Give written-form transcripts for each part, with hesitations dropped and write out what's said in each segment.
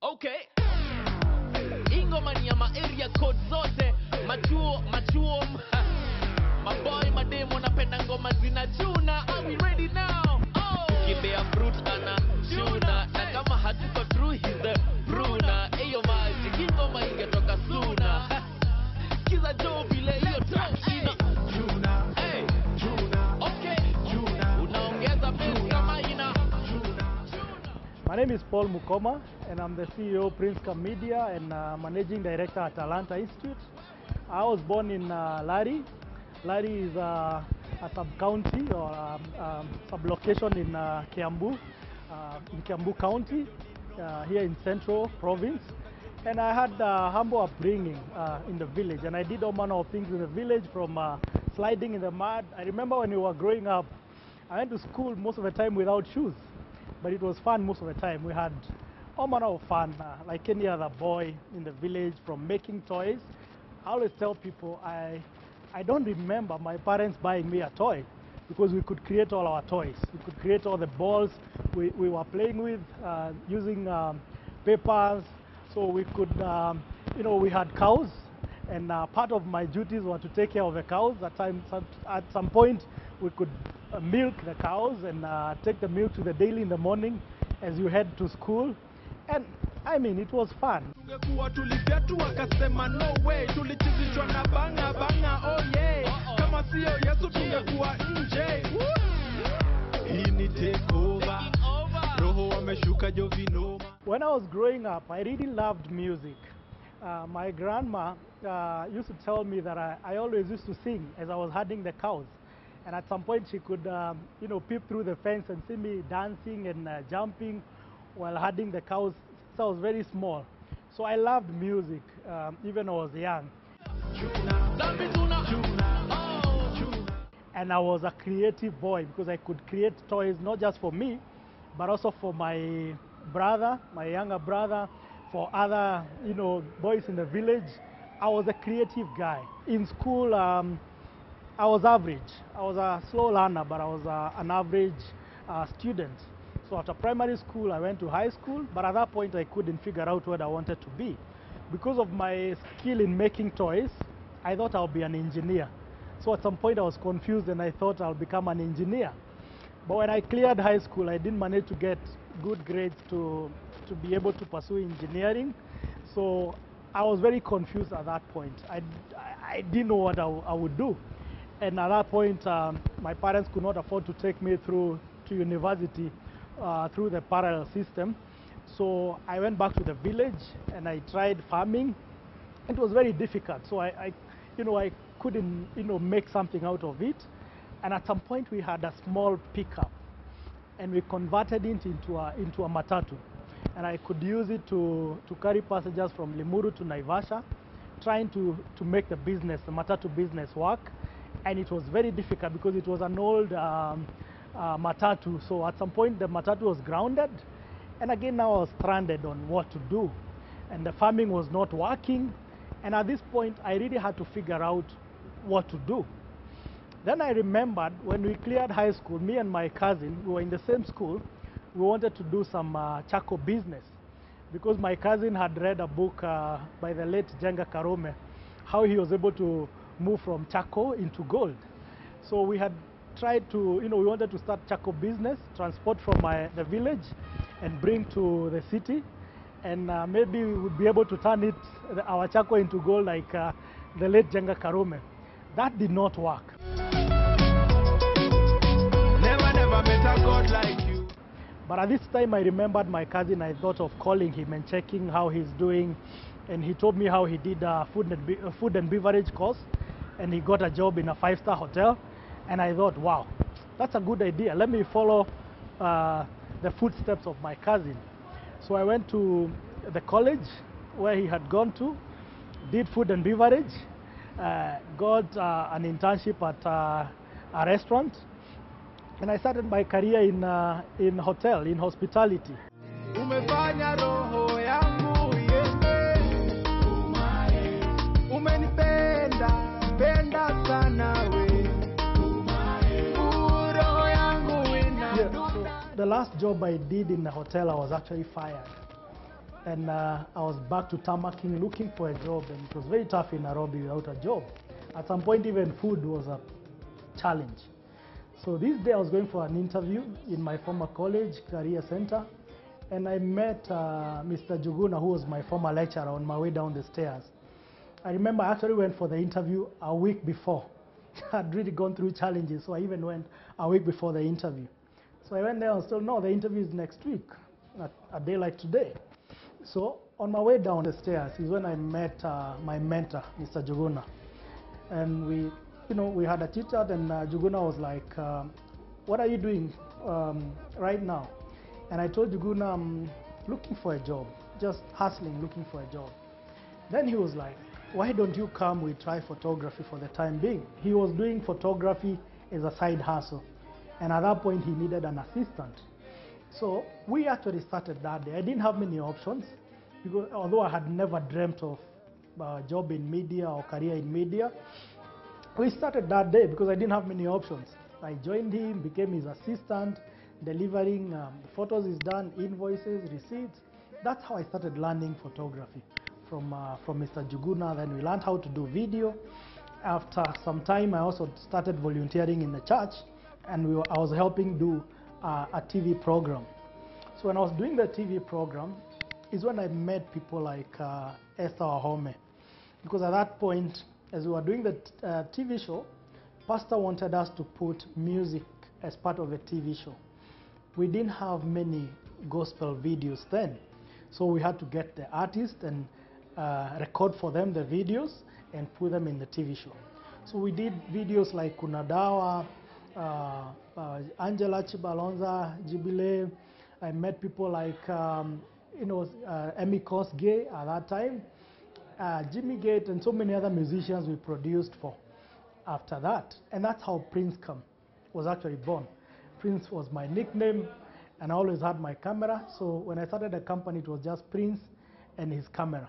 Okay. Ingoma ni ya area code zote. Machuo. Maboy, mademo napenda ngoma zinachuna. Are we ready now? Oh. Kibea fruit ana chuna. Na kama hatuko true, he's the Bruna. Eyo maji, ingoma ingetoka suna. Kiza Joe vile hiyo track ina chuna. Hey, chuna. Okay, chuna. Unaongeza bass kama ina chuna. My name is Paul Mukoma, and I'm the CEO of Prince Media and Managing Director at Atlanta Institute. I was born in Lari. Lari is a sub-county or sub-location in Kiambu County, here in Central Province. And I had a humble upbringing in the village, and I did all manner of things in the village, from sliding in the mud. I remember when we were growing up, I went to school most of the time without shoes, but it was fun most of the time. We had all manner of fun, like any other boy in the village, from making toys. I always tell people I don't remember my parents buying me a toy, because we could create all our toys. We could create all the balls we were playing with using papers. So we could, we had cows, and part of my duties were to take care of the cows. At some point, we could milk the cows and take the milk to the dairy in the morning as you head to school. And I mean, it was fun. When I was growing up, I really loved music. My grandma used to tell me that I always used to sing as I was herding the cows. And at some point she could, peep through the fence and see me dancing and jumping while herding the cows. So I was very small. So I loved music, even when I was young. And I was a creative boy, because I could create toys not just for me, but also for my brother, my younger brother, for other, boys in the village. I was a creative guy. In school, I was average. I was a slow learner, but I was an average student. So after primary school, I went to high school, but at that point, I couldn't figure out what I wanted to be. Because of my skill in making toys, I thought I'll be an engineer. So at some point, I was confused, and I thought I'll become an engineer. But when I cleared high school, I didn't manage to get good grades to be able to pursue engineering. So I was very confused at that point. I didn't know what I would do. And at that point, my parents could not afford to take me through to university through the parallel system. So I went back to the village and I tried farming. It was very difficult. So I couldn't, make something out of it. And at some point we had a small pickup, and we converted it into a matatu. And I could use it to carry passengers from Limuru to Naivasha, trying to make the matatu business work. And it was very difficult because it was an old matatu. So at some point the matatu was grounded, and again now I was stranded on what to do. And the farming was not working. And at this point I really had to figure out what to do. Then I remembered when we cleared high school, me and my cousin, we were in the same school, we wanted to do some charcoal business, because my cousin had read a book by the late Jenga Karome, how he was able to move from charcoal into gold. So we had tried to, we wanted to start charcoal business, transport from the village and bring to the city, and maybe we would be able to turn our charcoal into gold like the late Jenga Karome. That did not work. Never met a God like you. But at this time I remembered my cousin. I thought of calling him and checking how he's doing, and he told me how he did a food and beverage course, and he got a job in a 5-star hotel. And I thought, wow, that's a good idea. Let me follow the footsteps of my cousin. So I went to the college where he had gone to, did food and beverage, got an internship at a restaurant, and I started my career in hospitality. The last job I did in the hotel, I was actually fired. and I was back to Tamaking looking for a job, and it was very tough in Nairobi without a job. At some point, even food was a challenge. So this day I was going for an interview in my former college, Career Center, and I met Mr. Juguna, who was my former lecturer, on my way down the stairs. I remember I actually went for the interview a week before. I'd really gone through challenges, so I even went a week before the interview. So I went there and told, no, the interview is next week, a day like today. So on my way down the stairs is when I met my mentor, Mr. Juguna. And we had a chit chat, and Juguna was like, what are you doing right now? And I told Juguna, I'm looking for a job, just hustling, looking for a job. Then he was like, why don't you come, we try photography for the time being. He was doing photography as a side hustle. And at that point, he needed an assistant. So we actually started that day. I didn't have many options, because although I had never dreamt of a job in media or career in media, we started that day because I didn't have many options. I joined him, became his assistant, delivering photos is done, invoices, receipts. That's how I started learning photography from Mr. Juguna. Then we learned how to do video. After some time, I also started volunteering in the church, and I was helping do a TV program. So when I was doing the TV program is when I met people like Esther Wahome, because at that point, as we were doing the TV show, Pastor wanted us to put music as part of a TV show. We didn't have many gospel videos then, so we had to get the artists and record for them the videos and put them in the TV show. So we did videos like Kunadawa, Angela Chibalonza, Jibile. I met people like Emmy Kosgei at that time, Jimmy Gate, and so many other musicians we produced for after that. And that's how Prince was actually born. Prince was my nickname, and I always had my camera. So when I started the company, it was just Prince and his camera.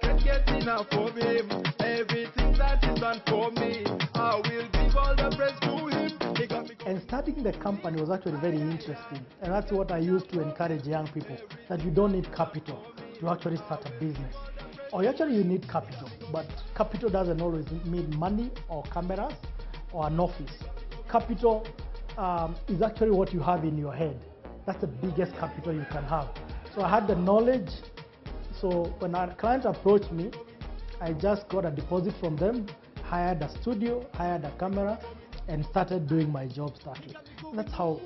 Can't get enough of him. Everything that is done for me, I will give all the praise to him. He got me. And starting the company was actually very interesting, and that's what I used to encourage young people, that you don't need capital to actually start a business. Or actually you need capital, but capital doesn't always mean money or cameras or an office. Capital is actually what you have in your head. That's the biggest capital you can have. So I had the knowledge. So when our client approached me, I just got a deposit from them, hired a studio, hired a camera, and started doing my job startly. That's how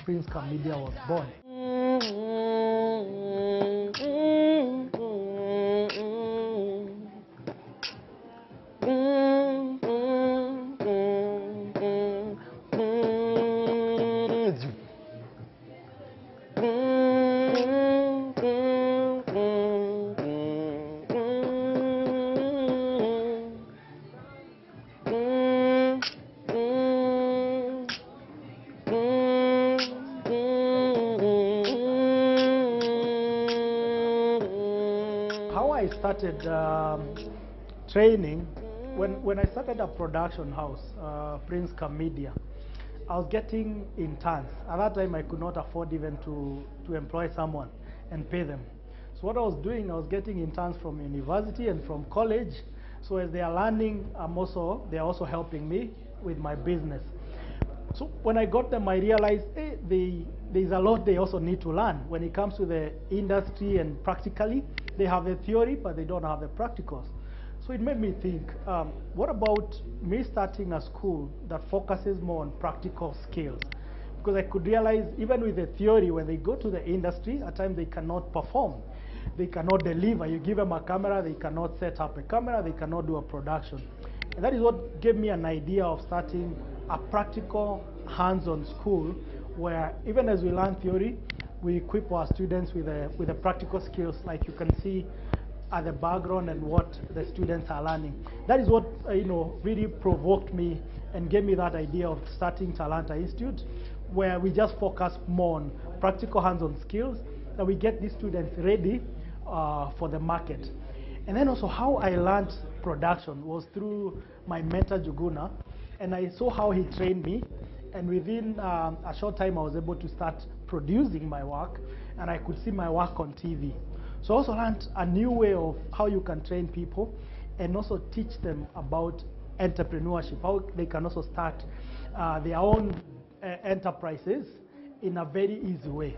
Prince Media was born. I started training, when I started a production house, Prince Media, I was getting interns. At that time, I could not afford even to employ someone and pay them. So what I was doing, I was getting interns from university and from college. So as they are learning, they are also helping me with my business. So when I got them, I realized, hey, there's a lot they also need to learn when it comes to the industry, and practically. They have the theory, but they don't have the practicals. So it made me think, what about me starting a school that focuses more on practical skills? Because I could realize, even with the theory, when they go to the industry, at times they cannot perform. They cannot deliver. You give them a camera, they cannot set up a camera, they cannot do a production. And that is what gave me an idea of starting a practical, hands-on school, where even as we learn theory, we equip our students with the practical skills, like you can see at the background and what the students are learning. That is what really provoked me and gave me that idea of starting Talanta Institute, where we just focus more on practical hands-on skills, that we get these students ready for the market. And then also how I learned production was through my mentor Juguna, and I saw how he trained me, And within a short time, I was able to start producing my work, and I could see my work on TV. So I also learned a new way of how you can train people and also teach them about entrepreneurship, how they can also start their own enterprises in a very easy way.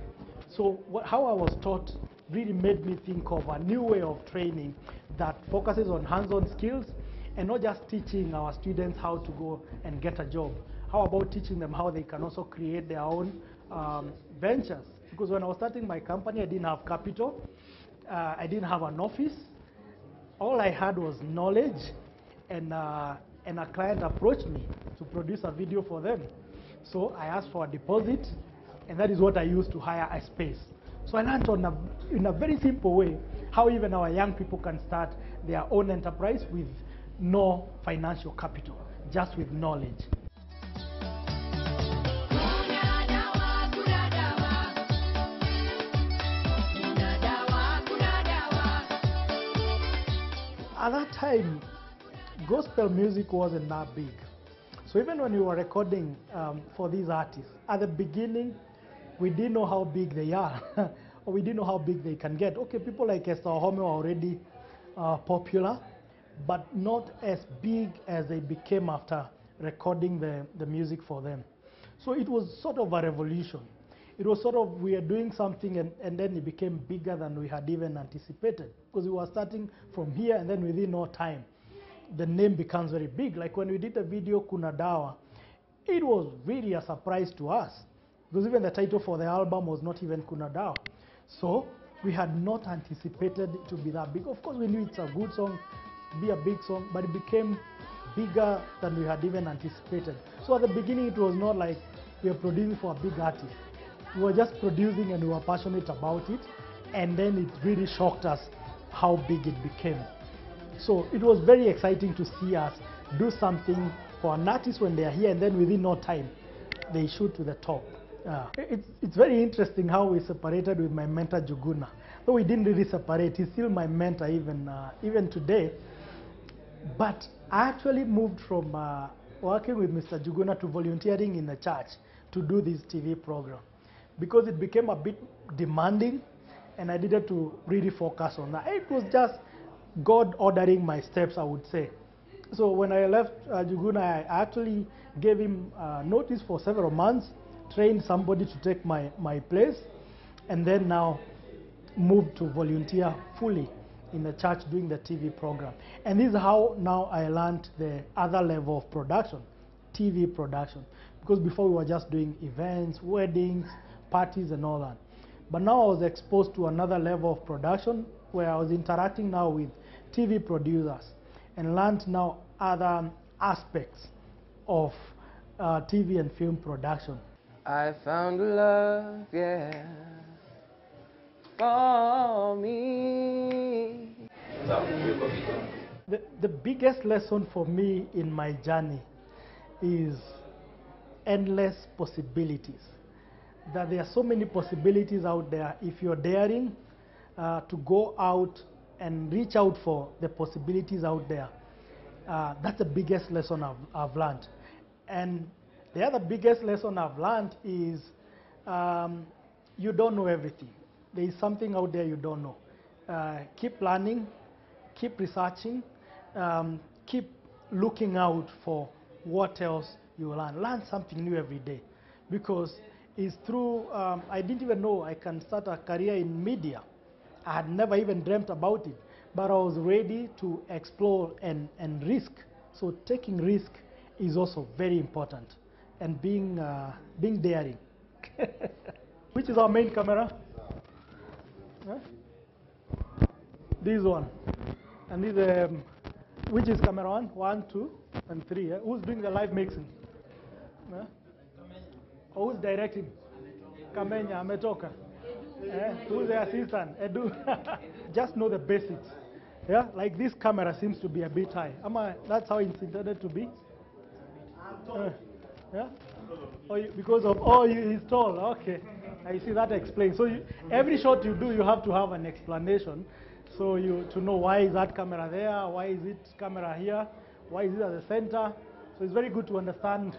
So how I was taught really made me think of a new way of training that focuses on hands-on skills and not just teaching our students how to go and get a job. How about teaching them how they can also create their own ventures? Because when I was starting my company, I didn't have capital. I didn't have an office. All I had was knowledge, and a client approached me to produce a video for them. So I asked for a deposit, and that is what I used to hire a space. So I learned in a very simple way how even our young people can start their own enterprise with no financial capital, just with knowledge. At that time, gospel music wasn't that big. So even when we were recording for these artists, at the beginning, we didn't know how big they are, or we didn't know how big they can get. Okay, people like Esther Home were already popular, but not as big as they became after recording the music for them. So it was sort of a revolution. It was sort of, we are doing something and then it became bigger than we had even anticipated, because we were starting from here and then within no time, the name becomes very big. Like when we did the video Kuna Dawa, it was really a surprise to us, because even the title for the album was not even Kuna Dawa. So we had not anticipated it to be that big. Of course, we knew it's a good song, be a big song, but it became bigger than we had even anticipated. So at the beginning, it was not like we were producing for a big artist. We were just producing and we were passionate about it, and then it really shocked us how big it became. So it was very exciting to see us do something for an artist when they are here, and then within no time, they shoot to the top. It's very interesting how we separated with my mentor Juguna. Though we didn't really separate, he's still my mentor even today. But I actually moved from working with Mr. Juguna to volunteering in the church to do this TV program, because it became a bit demanding and I needed to really focus on that. It was just God ordering my steps, I would say. So when I left Juguna, I actually gave him notice for several months, trained somebody to take my place, and then now moved to volunteer fully in the church doing the TV program. And this is how now I learned the other level of production, TV production. Because before we were just doing events, weddings, parties and all that. But now I was exposed to another level of production where I was interacting now with TV producers and learned now other aspects of TV and film production. I found love, yeah, for me. The biggest lesson for me in my journey is endless possibilities. That there are so many possibilities out there if you're daring to go out and reach out for the possibilities out there. That's the biggest lesson I've learned. And the other biggest lesson I've learned is you don't know everything. There is something out there you don't know. Keep learning, keep researching, keep looking out for what else you learn. Learn something new every day, because it's through, I didn't even know I can start a career in media. I had never even dreamt about it, but I was ready to explore and risk. So taking risk is also very important, and being daring. Which is our main camera? Huh? This one. And this, which is camera 1, 1, 2, and 3. Who's doing the live mixing? Huh? Who's directing? Kamenya, ametoka. Who's the assistant? Edu. Just know the basics. Yeah, like this camera seems to be a bit high. That's how it's intended to be. Yeah. Because of he's tall. Okay, I see, that explains. So every shot you do, you have to have an explanation. So to know why is that camera there, why is it camera here, why is it at the center. So it's very good to understand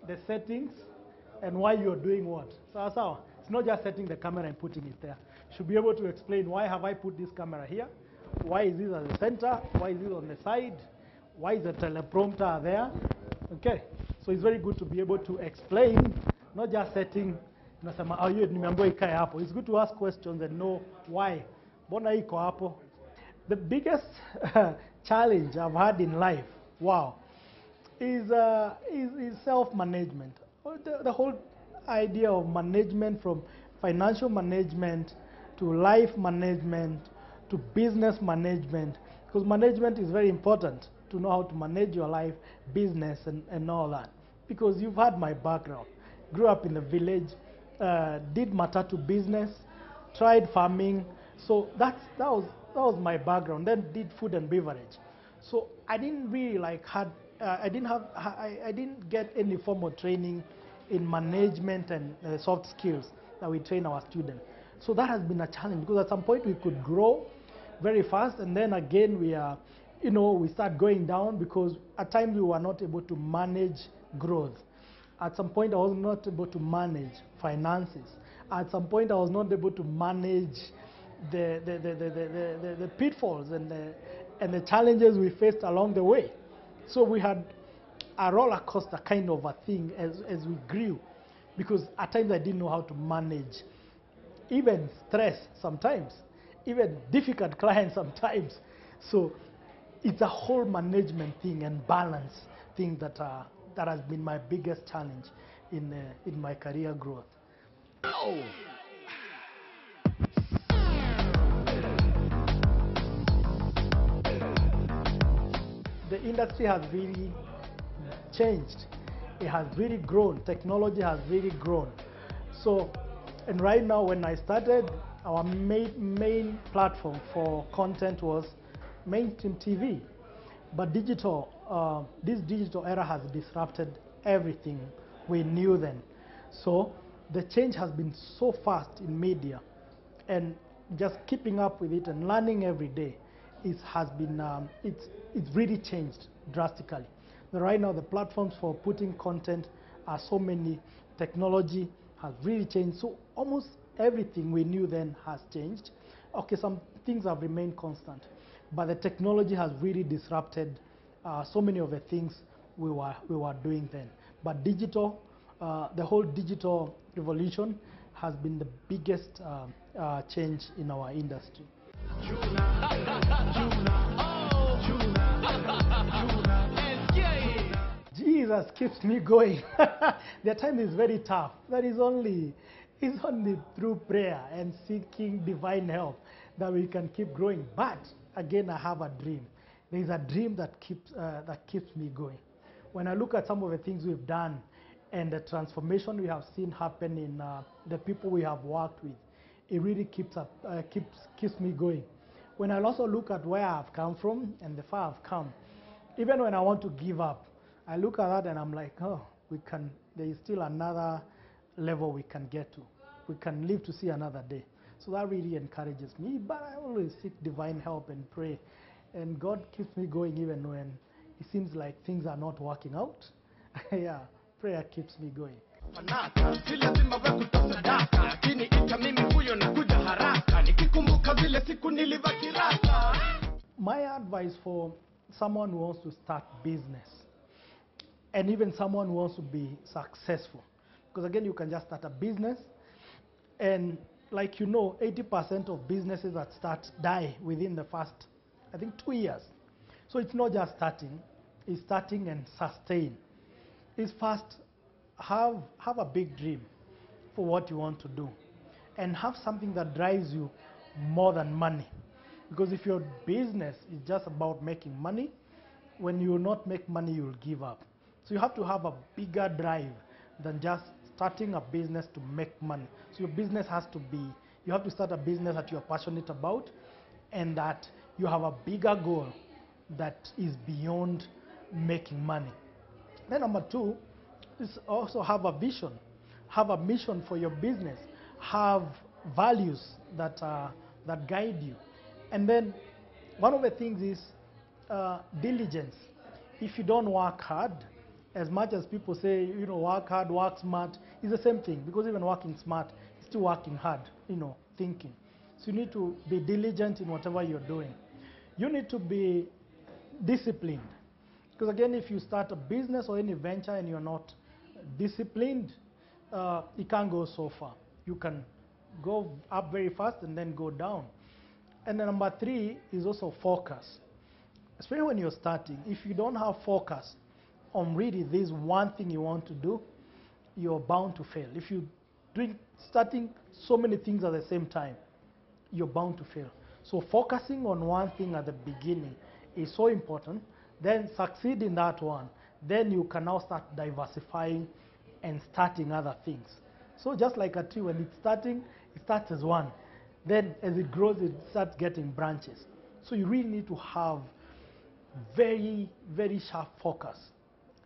the settings, and why you're doing what. So it's not just setting the camera and putting it there. You should be able to explain, why have I put this camera here? Why is this at the center? Why is this on the side? Why is the teleprompter there? Okay, so it's very good to be able to explain, not just setting. It's good to ask questions and know why. The biggest challenge I've had in life, wow, is self-management. The whole idea of management, from financial management to life management to business management, because management is very important to know how to manage your life, business, and all that. Because you've had my background. Grew up in the village, did matatu business, tried farming. So that was my background. Then did food and beverage. So I didn't really I didn't get any formal training in management and soft skills that we train our students. So that has been a challenge, because at some point we could grow very fast, and then again we start going down, because at times we were not able to manage growth. At some point I was not able to manage finances. At some point I was not able to manage the pitfalls and the challenges we faced along the way. So we had a roller coaster kind of a thing as we grew, because at times I didn't know how to manage even stress sometimes, even difficult clients sometimes. So it's a whole management thing and balance thing that has been my biggest challenge in my career growth. Oh. The industry has really changed. It has really grown. Technology has really grown. So, and right now, when I started, our main platform for content was mainstream TV. But this digital era has disrupted everything we knew then. So the change has been so fast in media, and just keeping up with it and learning every day it's really changed drastically. Right now, the platforms for putting content are so many. Technology has really changed. So almost everything we knew then has changed. Okay, some things have remained constant, but the technology has really disrupted so many of the things we were doing then. But digital, the whole digital revolution has been the biggest change in our industry. Jesus keeps me going. The time is very tough. It's only through prayer and seeking divine help that we can keep growing. But again, I have a dream. There is a dream that keeps me going. When I look at some of the things we've done and the transformation we have seen happen in the people we have worked with, it really keeps me going. When I also look at where I've come from and the far I've come, even when I want to give up, I look at that and I'm like, oh, there is still another level we can get to. We can live to see another day. So that really encourages me. But I always seek divine help and pray. And God keeps me going even when it seems like things are not working out. Yeah, prayer keeps me going. My advice for someone who wants to start business, and even someone who wants to be successful, because again, you can just start a business, and like 80% of businesses that start die within the first, I think, 2 years. So it's not just starting, it's starting and sustain. It's first, have a big dream for what you want to do, and have something that drives you more than money. Because if your business is just about making money, when you will not make money, you will give up. So you have to have a bigger drive than just starting a business to make money. So your business has to be, you have to start a business that you're passionate about, and that you have a bigger goal that is beyond making money. Then number two is also have a vision, have a mission for your business, have values that guide you. And then one of the things is diligence. If you don't work hard, As much as people say, you know, work hard, work smart, it's the same thing, because even working smart is still working hard, you know, thinking. So you need to be diligent in whatever you're doing. You need to be disciplined. Because again, if you start a business or any venture and you're not disciplined, it can't go so far. You can go up very fast and then go down. And then number 3 is also focus. Especially when you're starting, if you don't have focus on really this one thing you want to do, you're bound to fail. If you're starting so many things at the same time, you're bound to fail. So focusing on one thing at the beginning is so important. Then succeed in that one. Then you can now start diversifying and starting other things. So just like a tree, when it's starting, it starts as one. Then as it grows, it starts getting branches. So you really need to have very, very sharp focus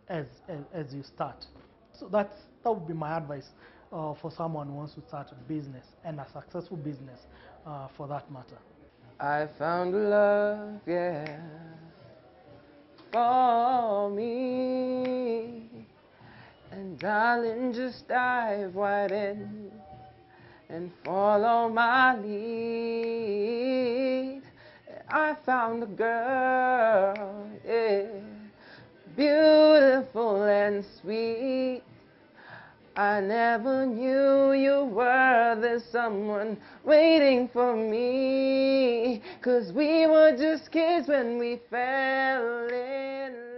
as you start. So that would be my advice for someone who wants to start a business, and a successful business for that matter. I found love, yeah, for me. And darling, just dive right in and follow my lead. I found a girl, yeah, beautiful and sweet. I never knew you were the someone waiting for me, 'cause we were just kids when we fell in love.